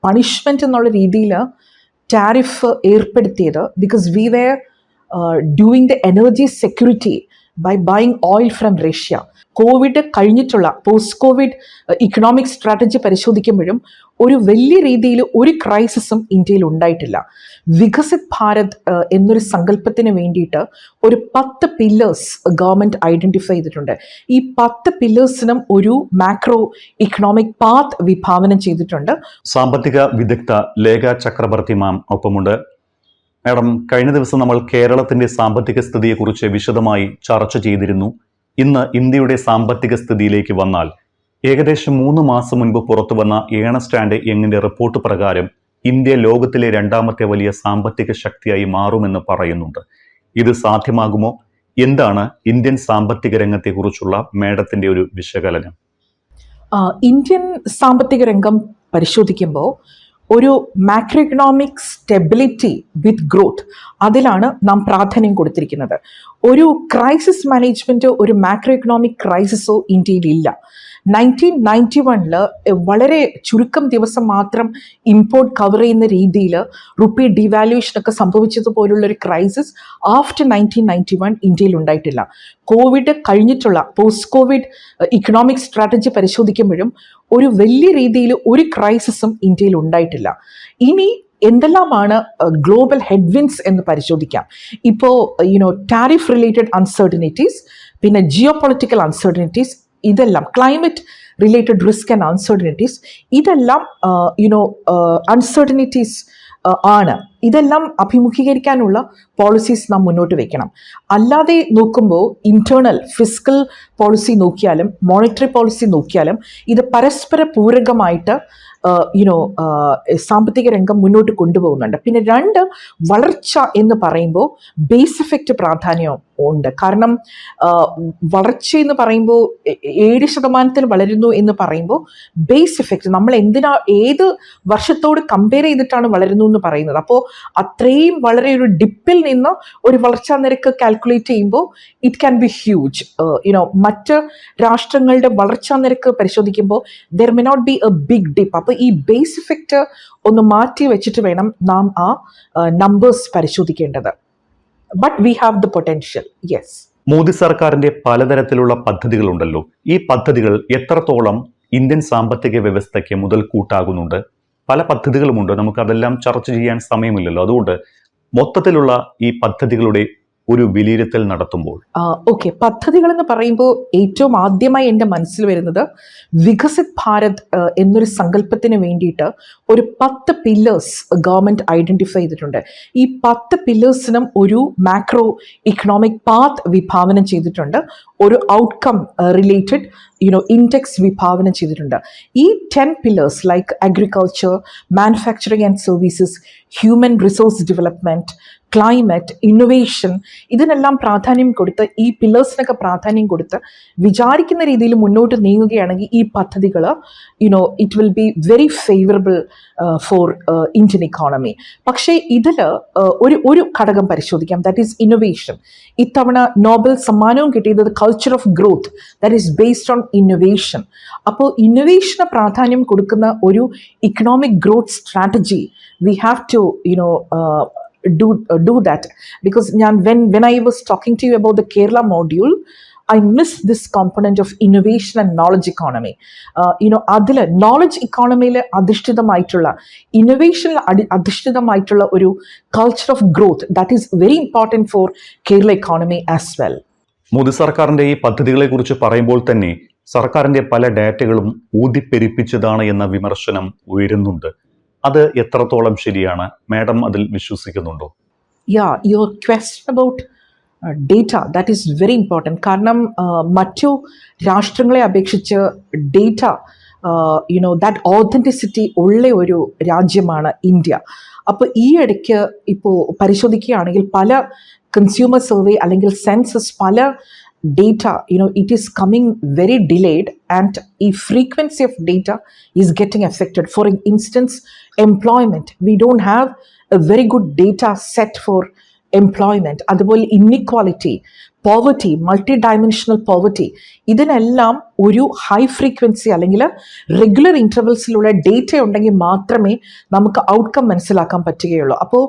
Punishment എന്നുള്ള രീതിയിൽ tariff ഏർപ്പെടുത്തിയത് because we were doing the energy security by buying oil from Russia. Covid കഴിഞ്ഞിട്ടുള്ള post covid economic strategy പരിശോധിക്കുമ്പോഴും ഒരു വലിയ രീതിയിൽ ഒരു ക്രൈസിസും ഇന്ത്യയിൽ ഉണ്ടായിട്ടില്ല. വികസിത് ഭാരത് എന്നൊരു സങ്കല്പത്തിന് വേണ്ടിയിട്ട് ഒരു 10 പില്ലേഴ്സ് ഗവൺമെൻറ് ഐഡൻറ്റിഫൈ ചെയ്തിട്ടുണ്ട്. ഈ 10 പില്ലേഴ്സിനും ഒരു മാക്രോ ഇക്കണോമിക് പാത്ത് വിഭാവനം ചെയ്തിട്ടുണ്ട്. സാമ്പത്തിക വിദഗ്ധ ലേഖ ചക്രവർത്തി മാം ഒപ്പമുണ്ട്. മാഡം, കഴിഞ്ഞ ദിവസം നമ്മൾ കേരളത്തിന്റെ സാമ്പത്തിക സ്ഥിതിയെക്കുറിച്ച് വിശദമായി ചർച്ച ചെയ്തിരുന്നു. ഇന്ന് ഇന്ത്യയുടെ സാമ്പത്തിക സ്ഥിതിയിലേക്ക് വന്നാൽ ഏകദേശം 3 മാസം മുൻപ് പുറത്തു വന്ന ഏണസ്റ്റ് ആൻഡ് യങ്ങിന്റെ റിപ്പോർട്ട് പ്രകാരം ഇന്ത്യ ലോകത്തിലെ 2ാമത്തെ വലിയ സാമ്പത്തിക ശക്തിയായി മാറുമെന്ന് പറയുന്നുണ്ട്. ഇത് സാധ്യമാകുമോ? എന്താണ് ഇന്ത്യൻ സാമ്പത്തിക രംഗത്തെക്കുറിച്ചുള്ള മാഡത്തിന്റെ ഒരു വിശകലനം? ഇന്ത്യൻ സാമ്പത്തിക രംഗം പരിശോധിക്കുമ്പോൾ ഒരു മാക്രോ എക്കണോമിക് സ്റ്റെബിലിറ്റി വിത്ത് ഗ്രോത്ത്, അതിലാണ് നാം പ്രാധാന്യം കൊടുത്തിരിക്കുന്നത്. ഒരു ക്രൈസിസ് മാനേജ്മെൻറ്റോ ഒരു മാക്രോ എക്കണോമിക് ക്രൈസിസോ ഇന്ത്യയിലില്ല. 1991 വളരെ ചുരുക്കം ദിവസം മാത്രം ഇമ്പോർട്ട് കവർ ചെയ്യുന്ന രീതിയിൽ റുപ്പി ഡിവാലുവേഷനൊക്കെ സംഭവിച്ചതുപോലുള്ളൊരു ക്രൈസിസ് ആഫ്റ്റർ 1991 ഇന്ത്യയിൽ ഉണ്ടായിട്ടില്ല. കോവിഡ് കഴിഞ്ഞിട്ടുള്ള പോസ്റ്റ് കോവിഡ് ഇക്കണോമിക് സ്ട്രാറ്റജി പരിശോധിക്കുമ്പോഴും ഒരു വലിയ രീതിയിൽ ഒരു ക്രൈസിസും ഇന്ത്യയിൽ ഉണ്ടായിട്ടില്ല. ഇനി എന്തെല്ലാമാണ് ഗ്ലോബൽ ഹെഡ്വിൻസ് എന്ന് പരിശോധിക്കാം. ഇപ്പോൾ ടാരിഫ് റിലേറ്റഡ് അൺസർട്ടനിറ്റീസ്, പിന്നെ ജിയോ പൊളിറ്റിക്കൽ അൺസർട്ടനിറ്റീസ്, ഇതെല്ലാം climate related risk and uncertainties, ഇതെല്ലാം അൺസർട്ടനിറ്റീസ് ആണ്. ഇതെല്ലാം അഭിമുഖീകരിക്കാനുള്ള പോളിസീസ് നാം മുന്നോട്ട് വെക്കണം. അല്ലാതെ നോക്കുമ്പോൾ ഇന്റേണൽ ഫിസ്ക്കൽ പോളിസി നോക്കിയാലും മോണിറ്ററി പോളിസി നോക്കിയാലും ഇത് പരസ്പര പൂരകമായിട്ട് സാമ്പത്തിക രംഗം മുന്നോട്ട് കൊണ്ടുപോകുന്നുണ്ട്. പിന്നെ 2, വളർച്ച എന്ന് പറയുമ്പോൾ ബേസ് എഫക്റ്റ് പ്രാധാന്യം ഉണ്ട്. കാരണം വളർച്ച എന്ന് പറയുമ്പോൾ 7% വളരുന്നു എന്ന് പറയുമ്പോൾ ബേസ് എഫക്റ്റ് നമ്മൾ ഏത് വർഷത്തോട് കമ്പയർ ചെയ്തിട്ടാണ് വളരുന്നു എന്ന് പറയുന്നത്. അപ്പോൾ അത്രയും വളരെ ഒരു ഡിപ്പിൽ നിന്ന് ഒരു വളർച്ചാ നിരക്ക് കാൽക്കുലേറ്റ് ചെയ്യുമ്പോൾ ഇറ്റ് ക്യാൻ ബി ഹ്യൂജ്. മറ്റ് രാഷ്ട്രങ്ങളുടെ വളർച്ചാ നിരക്ക് പരിശോധിക്കുമ്പോൾ there may not be a big dip. അപ്പോൾ ഈ ബേസ് എഫക്റ്റ് ഒന്ന് മാറ്റി വെച്ചിട്ട് വേണം നാം ആ നമ്പേഴ്സ് പരിശോധിക്കേണ്ടത്. But we have the potential. Yes. Modi സർക്കാരിന്റെ പലതരത്തിലുള്ള പദ്ധതികളുണ്ടല്ലോ. ഈ പദ്ധതികൾ എത്രത്തോളം ഇന്ത്യൻ സാമ്പത്തിക വ്യവസ്ഥയ്ക്ക് മുതൽക്കൂട്ടാകുന്നുണ്ട്? പല പദ്ധതികളുമുണ്ട്, നമുക്കതെല്ലാം ചർച്ച ചെയ്യാൻ സമയമില്ലല്ലോ. അതുകൊണ്ട് മൊത്തത്തിലുള്ള ഈ പദ്ധതികളുടെ ഒരു വിലയിരുത്തൽ നടത്തുമ്പോൾ ഓക്കെ, പദ്ധതികൾ എന്ന് പറയുമ്പോൾ ഏറ്റവും ആദ്യമായി എൻ്റെ മനസ്സിൽ വരുന്നത് വികസിത് ഭാരത് എന്നൊരു സങ്കല്പത്തിന് വേണ്ടിയിട്ട് ഒരു 10 പില്ലേഴ്സ് ഗവൺമെൻറ് ഐഡൻറ്റിഫൈ ചെയ്തിട്ടുണ്ട്. ഈ 10 പില്ലേഴ്സിനും ഒരു മാക്രോ ഇക്കണോമിക് പാത്ത് വിഭാവനം ചെയ്തിട്ടുണ്ട്. ഒരു ഔട്ട്കം റിലേറ്റഡ് ഇൻഡെക്സ് വിഭാവനം ചെയ്തിട്ടുണ്ട്. ഈ 10 pillars like agriculture, manufacturing and services, human resource development, climate, innovation, ഇതിനെല്ലാം പ്രാധാന്യം കൊടുത്ത് ഈ പില്ലേഴ്സിനൊക്കെ പ്രാധാന്യം കൊടുത്ത് വിചാരിക്കുന്ന രീതിയിൽ മുന്നോട്ട് നീങ്ങുകയാണെങ്കിൽ ഈ പദ്ധതികൾ it will be very favourable for Indian economy. പക്ഷേ ഇതിൽ ഒരു ഘടകം പരിശോധിക്കാം, ദാറ്റ് ഈസ് ഇന്നൊവേഷൻ. ഇത്തവണ നോബൽ സമ്മാനവും കിട്ടിയത് culture of growth, that is based on innovation. അപ്പോൾ ഇന്നൊവേഷന് പ്രാധാന്യം കൊടുക്കുന്ന ഒരു economic growth strategy we have to do that, because when I was talking to you about the Kerala module, I missed this component of innovation and knowledge economy. അതിൽ knowledge ഇക്കോണമിയിൽ അധിഷ്ഠിതമായിട്ടുള്ള ഇന്നൊവേഷനിൽ അധിഷ്ഠിതമായിട്ടുള്ള ഒരു culture of growth, that is very important for Kerala economy as well. Modi സർക്കാരിന്റെ ഈ പദ്ധതികളെ കുറിച്ച് പറയുമ്പോൾ തന്നെ സർക്കാരിന്റെ പല ഡാറ്റകളും ഊതിപ്പെരിപ്പിച്ചതാണ് എന്ന വിമർശനം ഉയരുന്നുണ്ട്. അത് എത്രത്തോളം ശരിയാണ്? മാഡം അതിൽ വിശ്വസിക്കുന്നുണ്ടോ? Your question about data, that is very important. കാരണം മറ്റു രാഷ്ട്രങ്ങളെ അപേക്ഷിച്ച് ഡേറ്റ ദാറ്റ് ഓതൻറ്റിസിറ്റി ഉള്ള ഒരു രാജ്യമാണ് ഇന്ത്യ. അപ്പോൾ ഈ ഇടയ്ക്ക് ഇപ്പോൾ പരിശോധിക്കുകയാണെങ്കിൽ പല കൺസ്യൂമർ സർവേ അല്ലെങ്കിൽ സെൻസസ്, പല data, it is coming very delayed, and the frequency of data is getting affected. For instance, employment, we don't have a very good data set for employment. അതുപോലെ inequality, poverty, multidimensional poverty, ഇതിനെല്ലാം ഒരു high frequency അല്ലെങ്കിൽ regular ഇൻ്റർവെൽസിലുള്ള data ഉണ്ടെങ്കിൽ മാത്രമേ നമുക്ക് outcome മനസ്സിലാക്കാൻ പറ്റുകയുള്ളൂ. അപ്പോൾ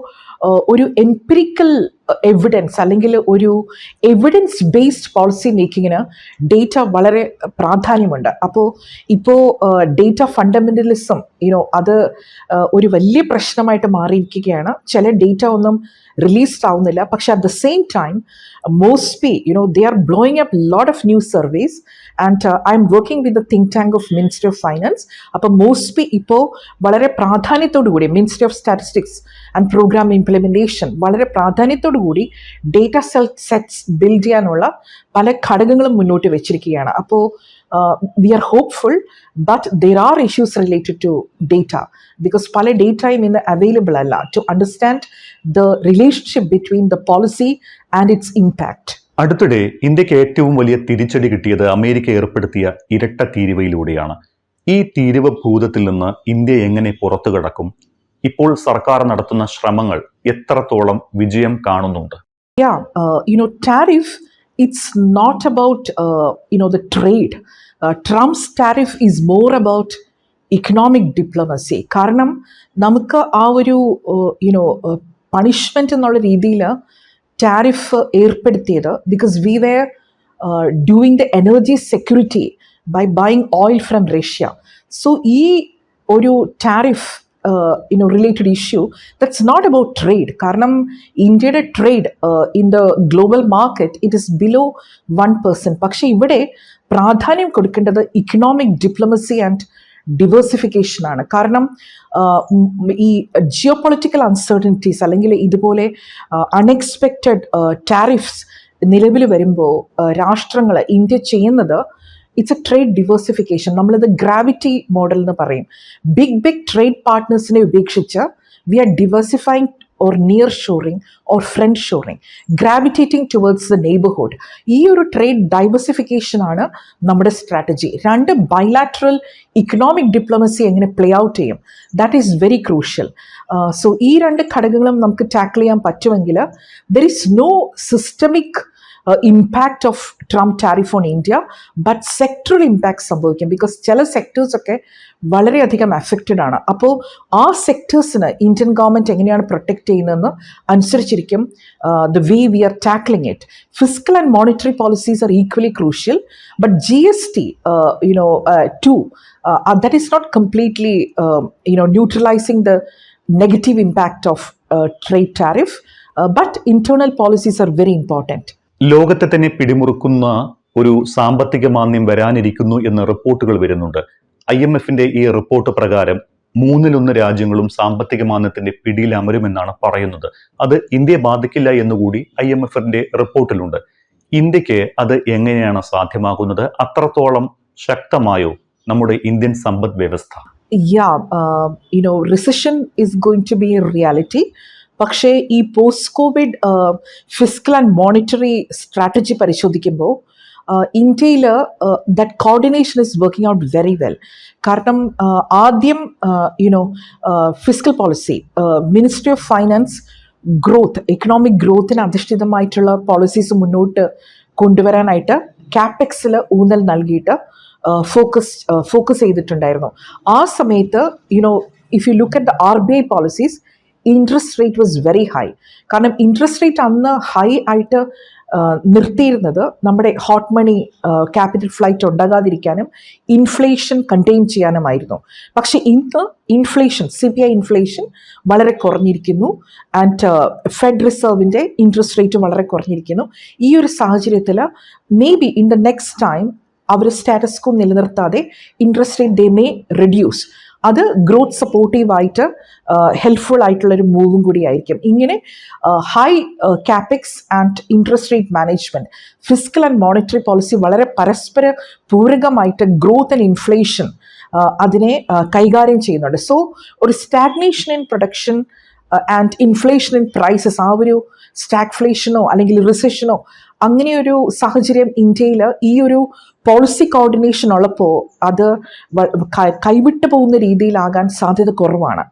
ഒരു എംപിരിക്കൽ എവിഡൻസ് അല്ലെങ്കിൽ ഒരു എവിഡൻസ് ബേസ്ഡ് പോളിസി മേക്കിങ്ങിന് ഡേറ്റ വളരെ പ്രാധാന്യമുണ്ട്. അപ്പോൾ ഇപ്പോൾ ഡേറ്റ ഫണ്ടമെൻ്റലിസം അത് ഒരു വലിയ പ്രശ്നമായിട്ട് മാറിയിരിക്കുകയാണ്. ചില ഡേറ്റ ഒന്നും റിലീസ്ഡ് ആവുന്നില്ല. പക്ഷെ അറ്റ് ദ സെയിം ടൈം മോസ്പി they are blowing up lot of new surveys and I'm working with the think tank of Ministry of Finance. അപ്പോൾ മോസ്പി ഇപ്പോൾ വളരെ പ്രാധാന്യത്തോടു കൂടി Ministry of Statistics and Programme Implementation വളരെ പ്രാധാന്യത്തോടു കൂടി ഡേറ്റ സെറ്റ്സ് ബിൽഡ് ചെയ്യാനുള്ള പല ഘടകങ്ങളും മുന്നോട്ട് വെച്ചിരിക്കുകയാണ്. അപ്പോൾ we are hopeful, but there are issues related to data because പല ഡേറ്റയും ഇന്ന് അവൈലബിൾ അല്ല to understand the relationship between the policy and its impact. അടുത്തിടെ ഇന്ത്യക്ക് ഏറ്റവും വലിയ തിരിച്ചടി കിട്ടിയത് അമേരിക്ക ഏർപ്പെടുത്തിയ ഇരട്ട തീരുവയിലൂടെയാണ്. ഈ തീരുവ ഭൂതത്തിൽ നിന്ന് ഇന്ത്യ എങ്ങനെ പുറത്തു കടക്കും? ഇപ്പോൾ സർക്കാർ നടത്തുന്ന ശ്രമങ്ങൾ എത്രത്തോളം വിജയം കാണുന്നുണ്ട്? Tariff, it's not about the trade. Trump's tariff is more about economic diplomacy. കാരണം നമുക്ക് ആ ഒരു പണിഷ്മെന്റ് എന്നുള്ള രീതിയിൽ ടാരിഫ് ഏർപ്പെടുത്തിയത് because we were doing the energy security by buying oil from Russia. So ഈ ഒരു tariff related issue, that's not about trade. കാരണം ഇന്ത്യയുടെ trade in the global market it is below 1%. പക്ഷേ ഇവിടെ പ്രാധാന്യം കൊടുക്കേണ്ടത് ഇക്കണോമിക് ഡിപ്ലോമസി ആൻഡ് ഡിവേഴ്സിഫിക്കേഷൻ ആണ്. കാരണം ഈ ജിയോ പൊളിറ്റിക്കൽ അൺസർട്ടനിറ്റീസ് അല്ലെങ്കിൽ ഇതുപോലെ അൺഎക്സ്പെക്റ്റഡ് ടാരിഫ്സ് നിലവിൽ വരുമ്പോൾ രാഷ്ട്രങ്ങൾ ഇന്ത്യ ചെയ്യുന്നത് ഇറ്റ്സ് എ ട്രേഡ് ഡിവേഴ്സിഫിക്കേഷൻ. നമ്മളിത് ഗ്രാവിറ്റി മോഡൽ എന്ന് പറയും. ബിഗ് ട്രേഡ് പാർട്ട്നേഴ്സിനെ ഉപേക്ഷിച്ച് we are diversifying or nearshoring or friendshoring, gravitating towards the neighbourhood. ഈ ഒരു ട്രേഡ് ഡൈവേഴ്സിഫിക്കേഷൻ ആണ് നമ്മുടെ സ്ട്രാറ്റജി. രണ്ട് ബൈലാറ്ററൽ ഇക്കണോമിക് ഡിപ്ലോമസി എങ്ങനെ പ്ലേ ഔട്ട് ചെയ്യും, that is very crucial. So ഈ രണ്ട് ഘടകങ്ങളും നമുക്ക് ടാക്കിൾ ചെയ്യാൻ പറ്റുമെങ്കിൽ there is no systemic impact of Trump tariff on India, but sectoral impact സംഭവിക്കും. ബിക്കോസ് ചില സെക്ടേഴ്സൊക്കെ വളരെയധികം അഫക്റ്റഡ് ആണ്. അപ്പോൾ ആ സെക്ടേഴ്സിന് ഇന്ത്യൻ ഗവൺമെൻറ് എങ്ങനെയാണ് പ്രൊട്ടക്റ്റ് ചെയ്യുന്നതെന്ന് അനുസരിച്ചിരിക്കും the way we are tackling it. Fiscal and monetary policies are equally crucial, but GST too, that is not completely neutralizing the negative impact of trade tariff, but internal policies are very important. ലോകത്തെ തന്നെ പിടിമുറുക്കുന്ന ഒരു സാമ്പത്തിക മാന്ദ്യം വരാനിരിക്കുന്നു എന്ന റിപ്പോർട്ടുകൾ വരുന്നുണ്ട്. IMFന്റെ ഈ report പ്രകാരം 1/3 രാജ്യങ്ങളും സാമ്പത്തിക മാന്ദ്യത്തിന്റെ പിടിയിൽ അമരുമെന്നാണ് പറയുന്നത്. അത് ഇന്ത്യയെ ബാധിക്കില്ല എന്നുകൂടി IMFന്റെ റിപ്പോർട്ടിലുണ്ട്. ഇന്ത്യക്ക് അത് എങ്ങനെയാണ് സാധ്യമാകുന്നത്? അത്രത്തോളം ശക്തമായോ നമ്മുടെ ഇന്ത്യൻ സമ്പദ് വ്യവസ്ഥ? Recession is going to be a reality. പക്ഷേ ഈ post Covid fiscal and monetary strategy പരിശോധിക്കുമ്പോൾ ഇന്ത്യയിൽ that coordination is working out very well. കാരണം ആദ്യം fiscal policy, ministry of finance growth, economic ഗ്രോത്തിന് അധിഷ്ഠിതമായിട്ടുള്ള പോളിസീസ് മുന്നോട്ട് കൊണ്ടുവരാനായിട്ട് കാപ്പെക്സിൽ ഊന്നൽ നൽകിയിട്ട് ഫോക്കസ് ചെയ്തിട്ടുണ്ടായിരുന്നു. ആ സമയത്ത് if you look at the RBI policies, interest rate was very high. കാരണം ഇൻട്രസ്റ്റ് റേറ്റ് അന്ന് ഹൈ ആയിട്ട് നിർത്തിയിരുന്നത് നമ്മുടെ ഹോട്ട് മണി ക്യാപിറ്റൽ ഫ്ലൈറ്റ് ഉണ്ടാകാതിരിക്കാനും ഇൻഫ്ലേഷൻ കണ്ടെയ്ൻ ചെയ്യാനുമായിരുന്നു. പക്ഷേ ഇന്ന് ഇൻഫ്ലേഷൻ, CPI ഇൻഫ്ലേഷൻ വളരെ കുറഞ്ഞിരിക്കുന്നു ആൻഡ് ഫെഡ് റിസർവിൻ്റെ ഇൻട്രസ്റ്റ് റേറ്റ് വളരെ കുറഞ്ഞിരിക്കുന്നു. ഈ ഒരു സാഹചര്യത്തിൽ may be in the next time അവർ സ്റ്റാറ്റസ് കോ നിലനിർത്താതെ interest rate they may reduce. അത് ഗ്രോത്ത് സപ്പോർട്ടീവായിട്ട് ഹെൽപ്ഫുൾ ആയിട്ടുള്ളൊരു മൂവും കൂടി ആയിരിക്കും. ഇങ്ങനെ high capex and interest rate management, fiscal and monetary policy വളരെ പരസ്പര പൂരകമായിട്ട് ഗ്രോത്ത് ആൻഡ് ഇൻഫ്ലേഷൻ അതിനെ കൈകാര്യം ചെയ്യുന്നുണ്ട്. സോ ഒരു stagnation in production and inflation in prices, ആ ഒരു സ്റ്റാഗ്ഫ്ലേഷനോ അല്ലെങ്കിൽ റിസെഷനോ അങ്ങനെയൊരു സാഹചര്യം ഇന്ത്യയിൽ ഈ ഒരു പോളിസി കോർഡിനേഷൻ ഉള്ളപ്പോൾ അത് കൈവിട്ടു പോകുന്ന രീതിയിലാകാൻ സാധ്യത കുറവാണ്.